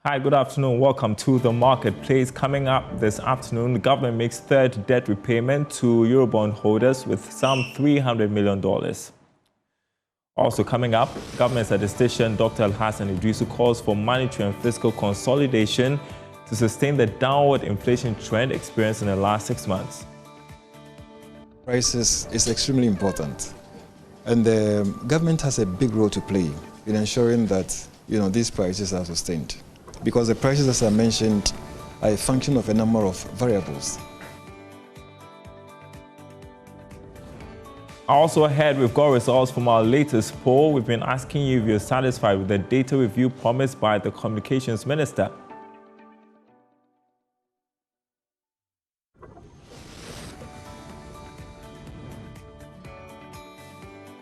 Hi, good afternoon. Welcome to the marketplace. Coming up this afternoon, the government makes third debt repayment to Eurobond holders with some $300 million. Also coming up, government statistician Dr. Al-Hassan Idrisu calls for monetary and fiscal consolidation to sustain the downward inflation trend experienced in the last 6 months. Prices is extremely important, and the government has a big role to play in ensuring that these prices are sustained, because the prices, as I mentioned, are a function of a number of variables. Also ahead, we've got results from our latest poll. We've been asking you if you're satisfied with the data review promised by the Communications Minister.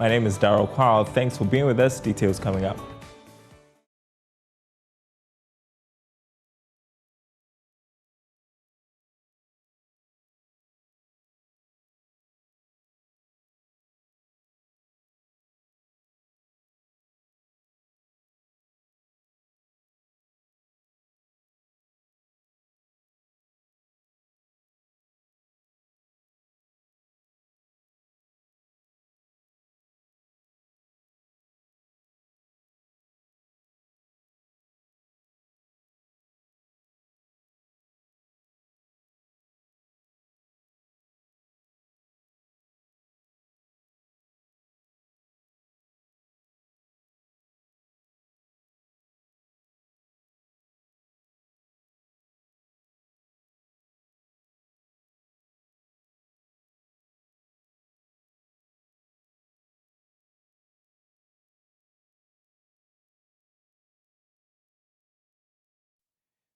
My name is Darryl Kwao. Thanks for being with us. Details coming up.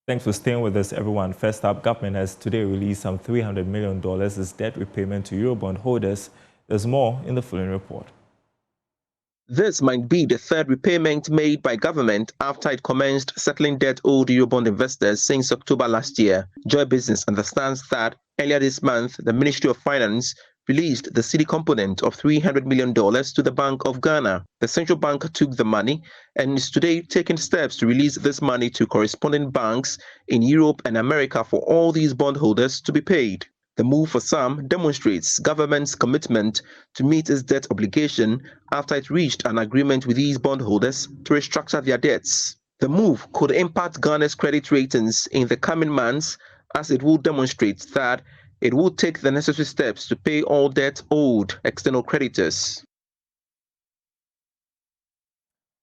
Thanks for staying with us, everyone. First up, government has today released some $300 million as debt repayment to Eurobond holders. There's more in the following report. This might be the third repayment made by government after it commenced settling debt owed Eurobond investors since October last year. Joy Business understands that earlier this month, the Ministry of Finance released the cedi component of $300 million to the Bank of Ghana. The central bank took the money and is today taking steps to release this money to corresponding banks in Europe and America for all these bondholders to be paid. The move for some demonstrates government's commitment to meet its debt obligation after it reached an agreement with these bondholders to restructure their debts. The move could impact Ghana's credit ratings in the coming months, as it will demonstrate that it will take the necessary steps to pay all debt owed external creditors.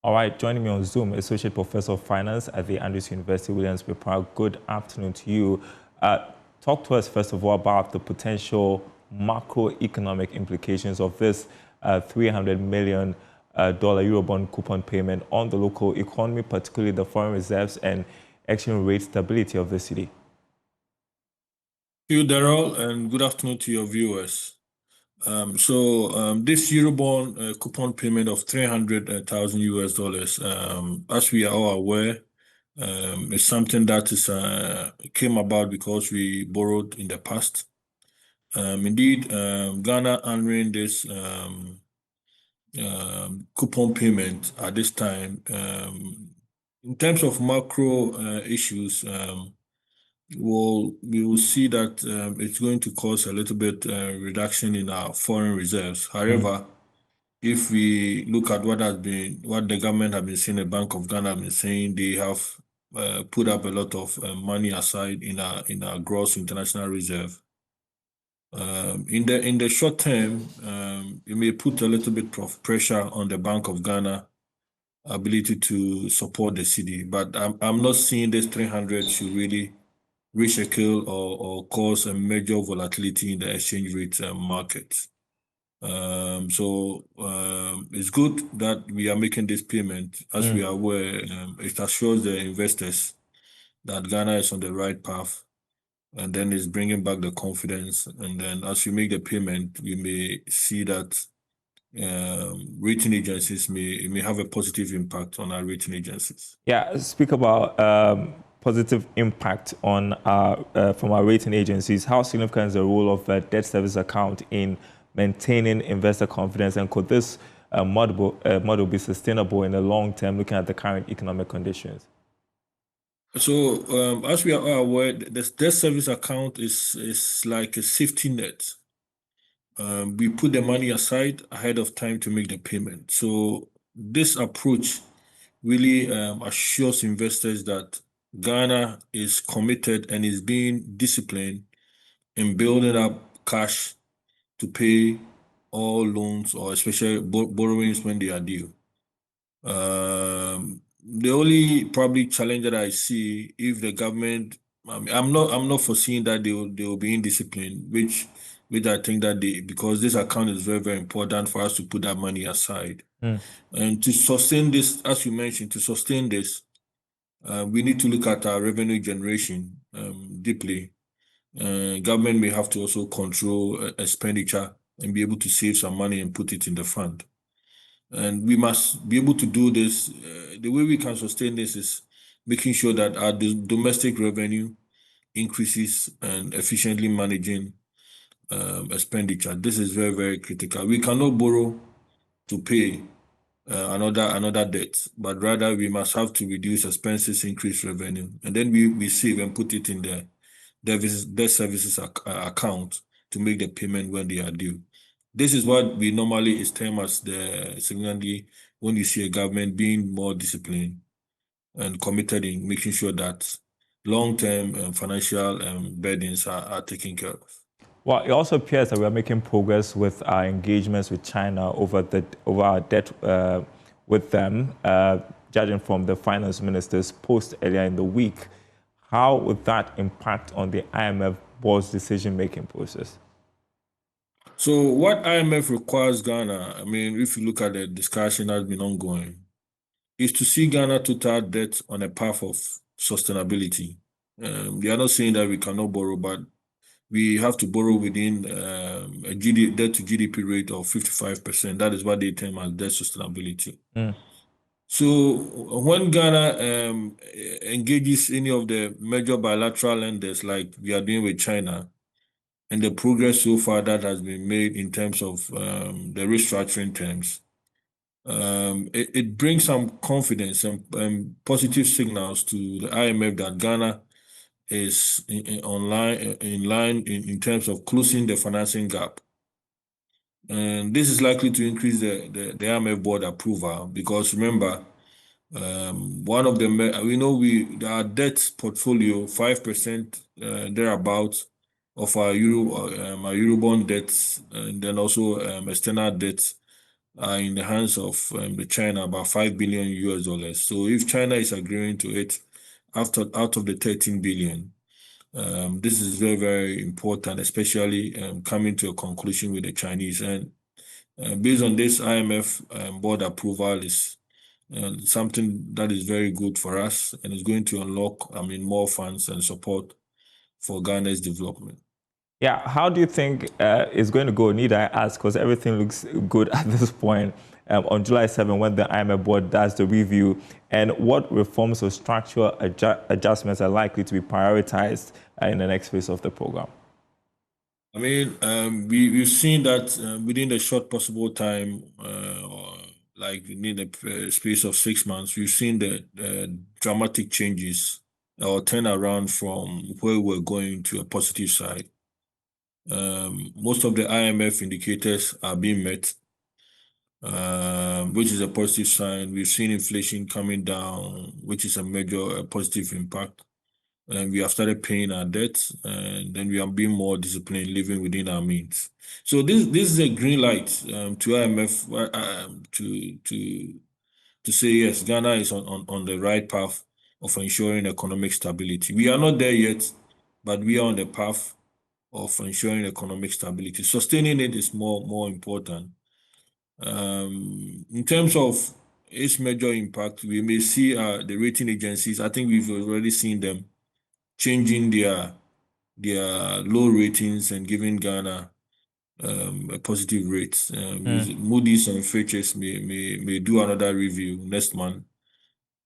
All right, joining me on Zoom, Associate Professor of Finance at the Andrews University, Williams Prepara. Good afternoon to you. Talk to us, first of all, about the potential macroeconomic implications of this $300 million Eurobond coupon payment on the local economy, particularly the foreign reserves and exchange rate stability of the cedi. Thank you, Darryl, and good afternoon to your viewers. This Eurobond coupon payment of $300,000, as we are all aware, is something that is came about because we borrowed in the past. Indeed, Ghana honoring this coupon payment at this time, in terms of macro issues, we will see that it's going to cause a little bit reduction in our foreign reserves. However, if we look at what the government have been saying, the Bank of Ghana have been saying, they have put up a lot of money aside in our gross international reserve. In the short term, it may put a little bit of pressure on the Bank of Ghana ability to support the cedi, but I'm not seeing this 300 should really reshackle or cause a major volatility in the exchange rate market. It's good that we are making this payment. As we are aware, it assures the investors that Ghana is on the right path, and then it's bringing back the confidence. And then as you make the payment, we may see that rating agencies may have a positive impact on our rating agencies. Yeah, speak about positive impact on from our rating agencies. How significant is the role of a debt service account in maintaining investor confidence, and could this model be sustainable in the long term, looking at the current economic conditions? So, as we are all aware, the debt service account is like a safety net. We put the money aside ahead of time to make the payment. So, this approach really assures investors that Ghana is committed and is being disciplined in building up cash to pay all loans or especially borrowings when they are due. The only probably challenge that I see if the government, I'm not foreseeing that they will be indisciplined, which I think that because this account is very, very important for us to put that money aside. And to sustain this, as you mentioned, to sustain this, we need to look at our revenue generation deeply. Government may have to also control expenditure and be able to save some money and put it in the fund. And we must be able to do this. The way we can sustain this is making sure that our domestic revenue increases and efficiently managing expenditure. This is very, very critical. We cannot borrow to pay another debt, but rather we must have to reduce expenses, increase revenue, and then we save and put it in the debt services account to make the payment when they are due. This is what we normally is termed as the signally when you see a government being more disciplined and committed in making sure that long-term financial burdens are taken care of. Well, it also appears that we are making progress with our engagements with China over our debt with them, judging from the finance minister's post earlier in the week. How would that impact on the IMF board's decision-making process? So what IMF requires Ghana, I mean, if you look at the discussion that's been ongoing, is to see Ghana total debt on a path of sustainability. They are not saying that we cannot borrow, but we have to borrow within a debt to GDP rate of 55%. That is what they term as debt sustainability. So when Ghana engages any of the major bilateral lenders like we are doing with China, and the progress so far that has been made in terms of the restructuring terms, it brings some confidence and positive signals to the IMF that Ghana is in line in terms of closing the financing gap. And this is likely to increase the IMF board approval because remember, one of them, we know our debt portfolio, 5% thereabouts of our Eurobond debts, and then also external debts are in the hands of the China, about $5 billion US. So if China is agreeing to it out of the 13 billion, this is very, very important, especially coming to a conclusion with the Chinese. And based on this, IMF board approval is something that is very good for us and is going to unlock, more funds and support for Ghana's development. Yeah, how do you think it's going to go? Need I ask, because everything looks good at this point, on July 7 when the IMF board does the review, and what reforms or structural adjustments are likely to be prioritized in the next phase of the program? We've seen that within the short possible time, like within a space of 6 months, we've seen the dramatic changes or turnaround from where we're going to a positive side. Most of the IMF indicators are being met, which is a positive sign. We've seen inflation coming down, which is a major positive impact. And we have started paying our debts, and then we are being more disciplined, living within our means. So this is a green light to IMF to say yes, Ghana is on the right path of ensuring economic stability. We are not there yet, but we are on the path of ensuring economic stability. Sustaining it is more important. In terms of its major impact, we may see the rating agencies. I think we've already seen them changing their low ratings and giving Ghana a positive rate. Moody's and Fitch may do another review next month.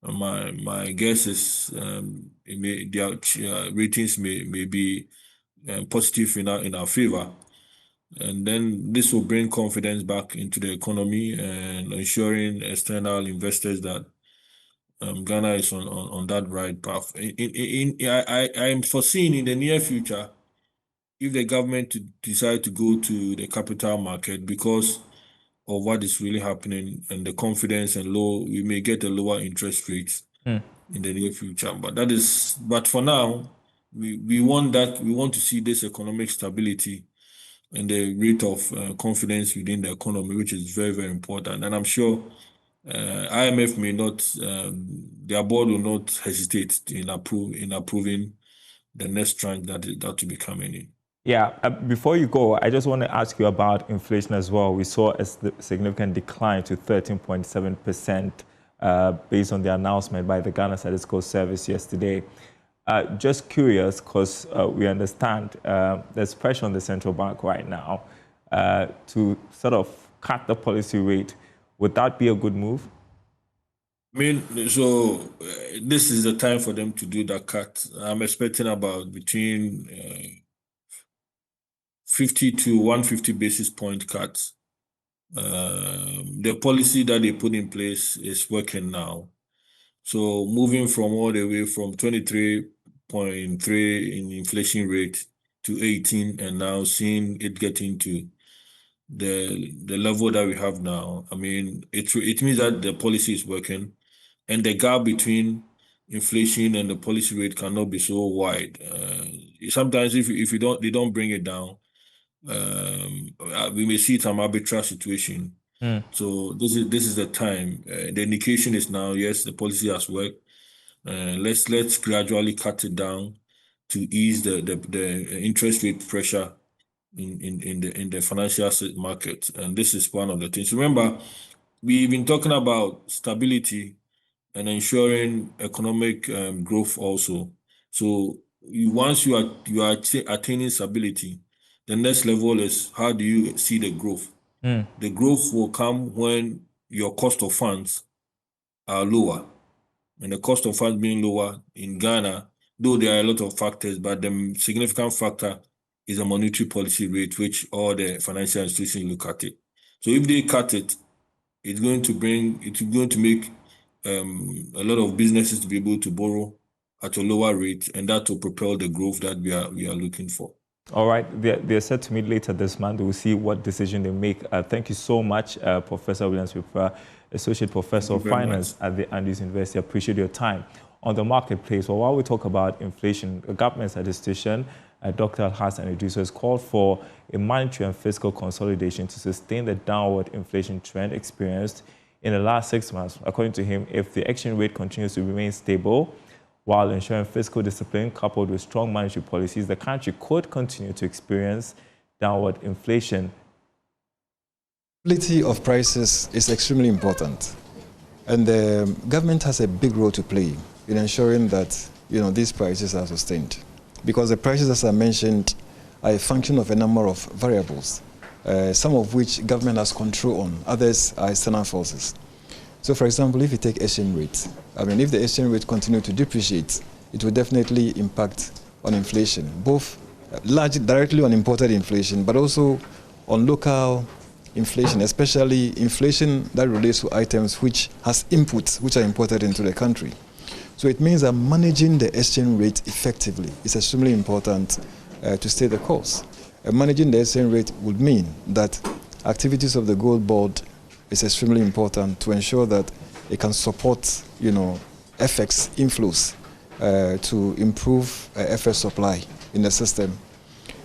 My guess is their ratings may be positive in our favor, and then this will bring confidence back into the economy and ensuring external investors that Ghana is on that right path. I am foreseeing in the near future, if the government decide to go to the capital market because of what is really happening and the confidence and low, we may get a lower interest rate in the near future. But for now, we want to see this economic stability and the rate of confidence within the economy, which is very, very important. And I'm sure IMF may not, their board will not hesitate in approving the next tranche that will be coming in. Yeah, before you go, I just want to ask you about inflation as well. We saw a significant decline to 13.7% based on the announcement by the Ghana Statistical Service yesterday. Just curious, because we understand there's pressure on the central bank right now to sort of cut the policy rate. Would that be a good move? I mean, this is the time for them to do that cut. I'm expecting about between 50 to 150 basis point cuts. The policy that they put in place is working now. So moving from all the way from 23.3 in inflation rate to 18 and now seeing it getting to the level that we have now, I mean, it means that the policy is working and the gap between inflation and the policy rate cannot be so wide. Sometimes if they don't bring it down, we may see some arbitrage situation. So this is the time. The indication is now, yes, the policy has worked. Let's gradually cut it down to ease the interest rate pressure in the financial asset market. And this is one of the things. Remember, we've been talking about stability and ensuring economic growth also. So once you are attaining stability, the next level is how do you see the growth? The growth will come when your cost of funds are lower. And the cost of funds being lower in Ghana, though there are a lot of factors, but the significant factor is a monetary policy rate, which all the financial institutions look at it. So if they cut it, it's going to make a lot of businesses to be able to borrow at a lower rate, and that will propel the growth that we are looking for. All right, they're set to meet later this month. We'll see what decision they make. Thank you so much, Professor Williams-Pipra, Associate Professor of Finance at the Andrews University. I appreciate your time. On the marketplace, well, while we talk about inflation, the government statistician, Dr. Hassan Idrisu, has called for a monetary and fiscal consolidation to sustain the downward inflation trend experienced in the last 6 months. According to him, if the exchange rate continues to remain stable, while ensuring fiscal discipline coupled with strong monetary policies, the country could continue to experience downward inflation. Stability of prices is extremely important, and the government has a big role to play in ensuring that these prices are sustained, because the prices, as I mentioned, are a function of a number of variables, some of which government has control on, others are external forces. So, for example, if you take exchange rate, I mean, if the exchange rate continues to depreciate, it will definitely impact on inflation, both largely directly on imported inflation, but also on local inflation, especially inflation that relates to items which has inputs which are imported into the country. So it means that managing the exchange rate effectively is extremely important to stay the course. Managing the exchange rate would mean that activities of the Gold Board is extremely important to ensure that it can support, FX inflows to improve FX supply in the system.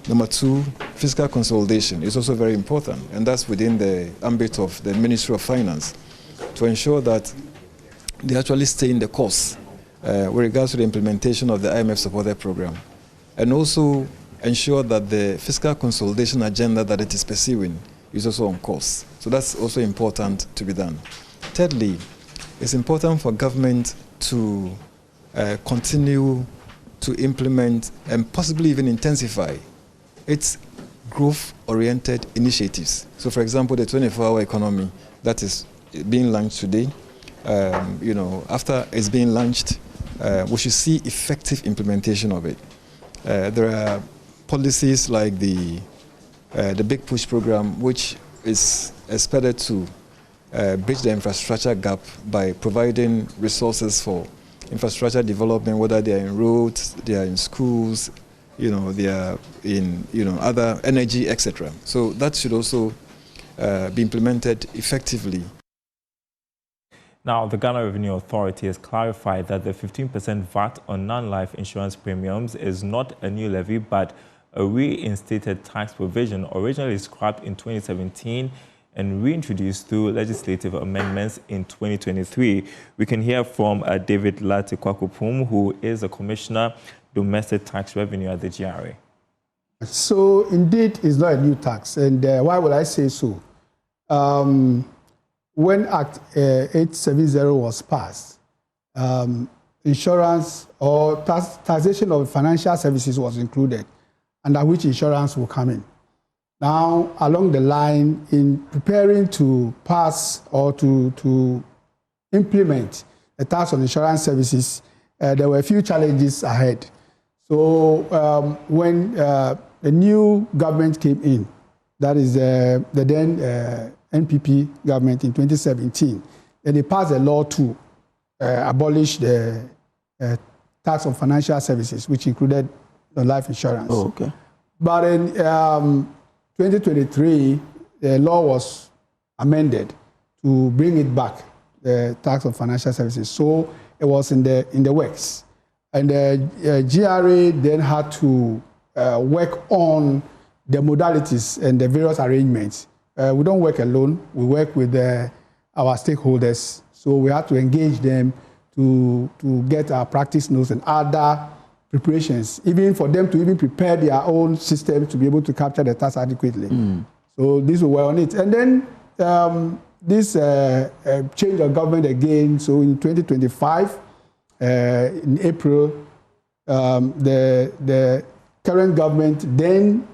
Number two, fiscal consolidation is also very important, and that's within the ambit of the Ministry of Finance to ensure that they actually stay in the course with regards to the implementation of the IMF supported program, and also ensure that the fiscal consolidation agenda that it is pursuing is also on course. So that's also important to be done. Thirdly, it's important for government to continue to implement and possibly even intensify its growth-oriented initiatives. So, for example, the 24-hour economy that is being launched today, after it's being launched, we should see effective implementation of it. There are policies like the Big Push program, which is expected to bridge the infrastructure gap by providing resources for infrastructure development, whether they are in roads, they are in schools, they are in, other energy, etc. So that should also be implemented effectively. Now, the Ghana Revenue Authority has clarified that the 15% VAT on non-life insurance premiums is not a new levy, but a reinstated tax provision originally scrapped in 2017 and reintroduced through legislative amendments in 2023. We can hear from David Lati-Kwakupum, who is a Commissioner, Domestic Tax Revenue at the GRA. So, indeed, it's not a new tax. And why would I say so? When Act 870 was passed, insurance or taxation of financial services was included, under which insurance will come in. Now, along the line, in preparing to pass or to implement a tax on insurance services, there were a few challenges ahead. So when the new government came in, that is the then NPP government in 2017, then they passed a law to abolish the tax on financial services, which included the life insurance. Oh, okay. But in 2023, the law was amended to bring it back, the tax on financial services. So it was in the works. And the GRA then had to work on the modalities and the various arrangements. We don't work alone. We work with our stakeholders. So we had to engage them to get our practice notes and other preparations, even for them to even prepare their own system to be able to capture the tax adequately. So this will work on it. And then this change of government again. So in 2025, in April, the current government then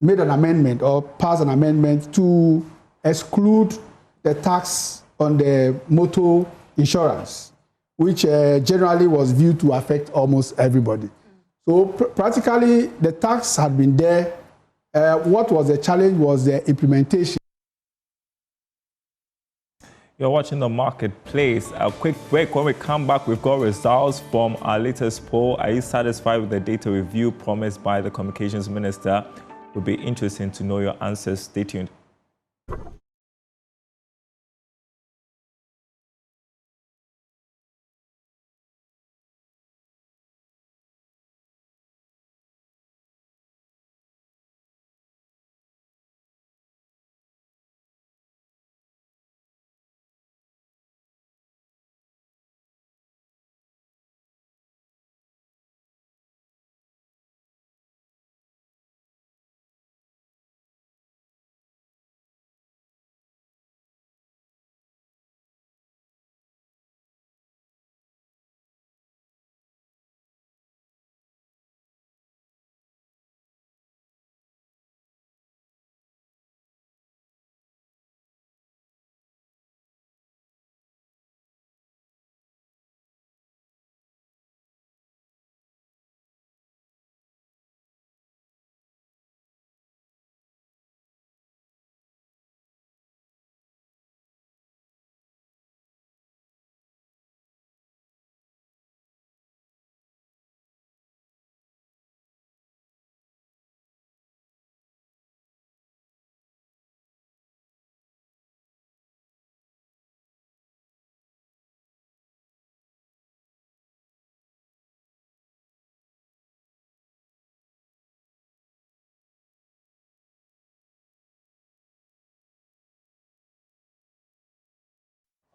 made an amendment or passed an amendment to exclude the tax on the motor insurance, which generally was viewed to affect almost everybody. So practically, the tax had been there. What was the challenge was the implementation. You're watching The Marketplace. A quick break. When we come back, we've got results from our latest poll. Are you satisfied with the data review promised by the Communications Minister? It would be interesting to know your answers. Stay tuned.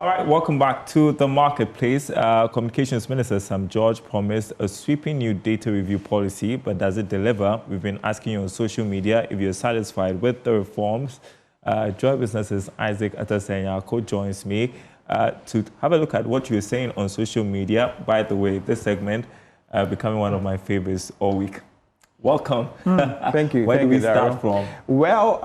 All right, welcome back to The Marketplace. Communications Minister Sam George promised a sweeping new data review policy, but does it deliver? We've been asking you on social media if you're satisfied with the reforms. Joy Business's Isaac Atasenyako joins me to have a look at what you're saying on social media. By the way, this segment becoming one of my favorites all week. Welcome. Thank you. Where do we Daryl. start from? Well,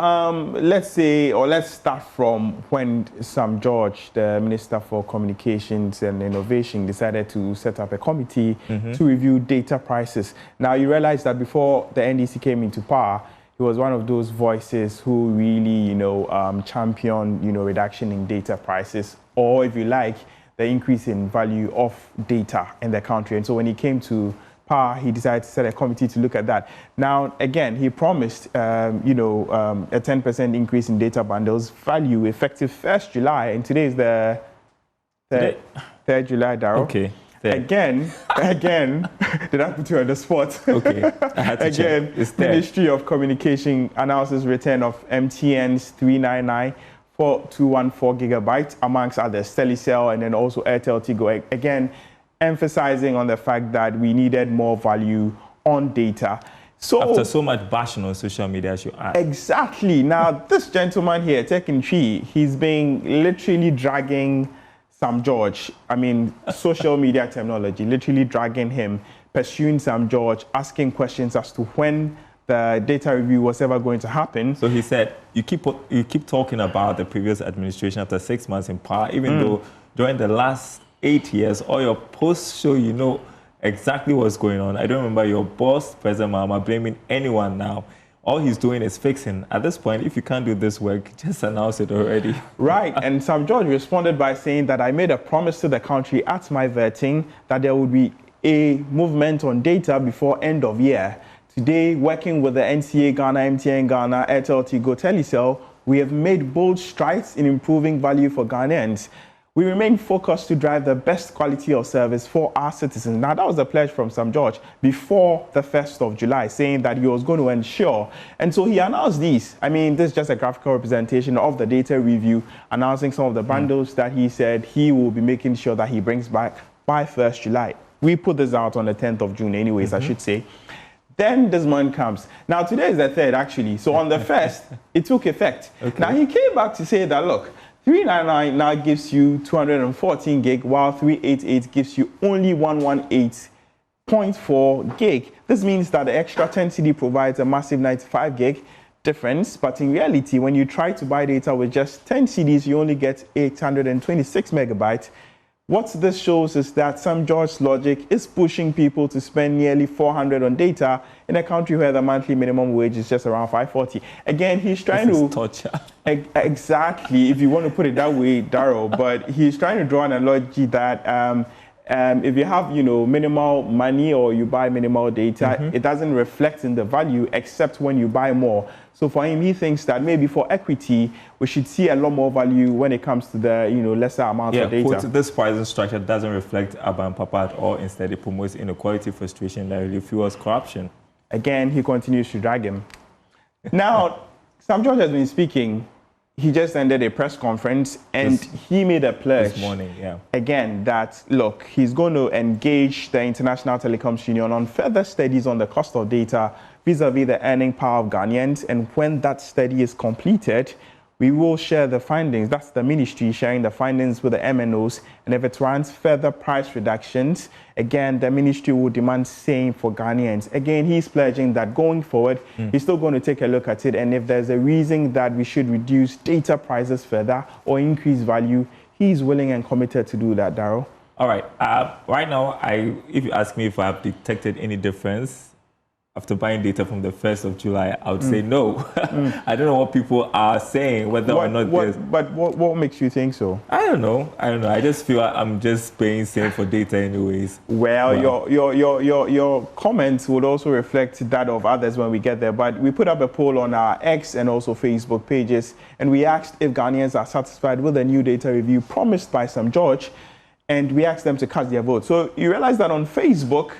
let's start from when Sam George, the Minister for Communications and Innovation, decided to set up a committee to review data prices. Now, you realize that before the NDC came into power, he was one of those voices who really, championed, reduction in data prices, or if you like, the increase in value of data in the country. And so when he came to power, he decided to set a committee to look at that. Now, again, he promised, a 10% increase in data bundles value effective 1st July, and today is the 3rd July, Darryl. Okay. Again, did I put you on the spot? Okay, I had to again, check. Ministry of Communication announces return of MTN's 399-4214 gigabytes, amongst others, Telecel and then also Airtel Tigo. Again, emphasizing on the fact that we needed more value on data. So after so much bashing on social media, as you add. Exactly. Now, this gentleman here, Tekin Tree, he's been literally dragging Sam George, social media terminology, literally dragging him, pursuing Sam George, asking questions as to when the data review was ever going to happen. So he said, you keep talking about the previous administration after 6 months in power, even though during the last 8 years, all your posts show you know exactly what's going on. I don't remember your boss, President Mahama, blaming anyone now. All he's doing is fixing. At this point, if you can't do this work, just announce it already. Right, and Sam George responded by saying that I made a promise to the country at my vetting that there would be a movement on data before end of year. Today, working with the NCA Ghana, MTN Ghana, Airtel Tigo, Telecel, we have made bold strides in improving value for Ghanaians. We remain focused to drive the best quality of service for our citizens. Now, that was a pledge from Sam George before the 1st of July, saying that he was going to ensure. And so he announced these. This is just a graphical representation of the data review, announcing some of the bundles that he said he will be making sure that he brings back by 1st July. We put this out on the 10th of June anyways, I should say. Then this month comes. Now, today is the 3rd, actually. So on the 1st, it took effect. Okay. Now, he came back to say that, look, 399 now gives you 214 gig, while 388 gives you only 118.4 gig. This means that the extra 10 CD provides a massive 95 gig difference, but in reality, when you try to buy data with just 10 CDs, you only get 826 megabytes. What this shows is that Sam George's logic is pushing people to spend nearly 400 on data in a country where the monthly minimum wage is just around 540. Again, he's trying to torture. Exactly, if you want to put it that way, Darryl. But he's trying to draw an analogy that if you have, minimal money or you buy minimal data, it doesn't reflect in the value except when you buy more. So for him, he thinks that maybe for equity, we should see a lot more value when it comes to the, lesser amount of data. Quote, this pricing structure doesn't reflect urban papa at all. Instead, it promotes inequality, frustration, that really fuels corruption. Again, he continues to drag him. Now, Sam George has been speaking. He just ended a press conference and he made a pledge this morning, again that, look, he's going to engage the International Telecoms Union on further studies on the cost of data vis-a-vis the earning power of Ghanaians. And when that study is completed, we will share the findings. That's the ministry sharing the findings with the MNOs. And if it warrants further price reductions, again, the ministry will demand same for Ghanaians. Again, he's pledging that going forward, he's still going to take a look at it. And if there's a reason that we should reduce data prices further or increase value, he's willing and committed to do that, Darryl. All right. Right now, if you ask me if I have detected any difference after buying data from the 1st of July, I would say no. I don't know what people are saying, whether or not there's... But what makes you think so? I don't know. I just feel I'm just paying same for data anyways. Well, your comments would also reflect that of others when we get there. But we put up a poll on our X and also Facebook pages, and we asked if Ghanaians are satisfied with the new data review promised by Sam George, and we asked them to cast their vote. So you realize that on Facebook,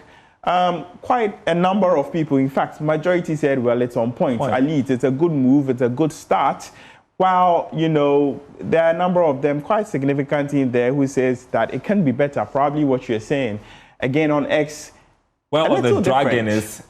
quite a number of people, in fact, majority said, well, it's on point. At least it's a good move, it's a good start. While, there are a number of them quite significant in there who says that it can be better, probably what you're saying. Again, on X, well, the dragon is.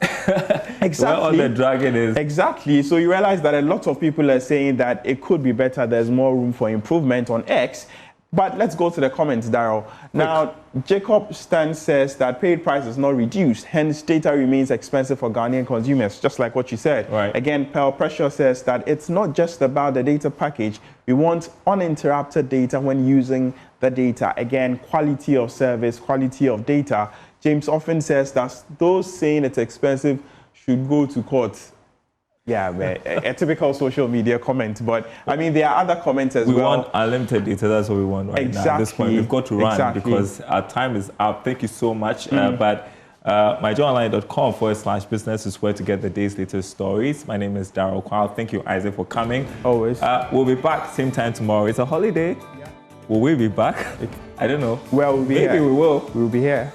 Exactly. Well, the dragon is. Exactly. So you realize that a lot of people are saying that it could be better, there's more room for improvement on X. But let's go to the comments, Darryl. Now, Jacob Stan says that paid price is not reduced, hence data remains expensive for Ghanaian consumers, just like what you said. Right. Again, Pearl Pressure says that it's not just about the data package. We want uninterrupted data when using the data. Again, quality of service, quality of data. James often says that those saying it's expensive should go to court. Yeah, man, a typical social media comment. But I mean, there are other comments as well. We want unlimited data. That's what we want right now. At this point, we've got to run because our time is up. Thank you so much. But myjoyonline.com/business is where to get the day's latest stories. My name is Darryl Kwao. Thank you, Isaac, for coming. Always. We'll be back same time tomorrow. It's a holiday. Yeah. Will we be back? I don't know. Well, we'll be here. Maybe we will. We'll be here.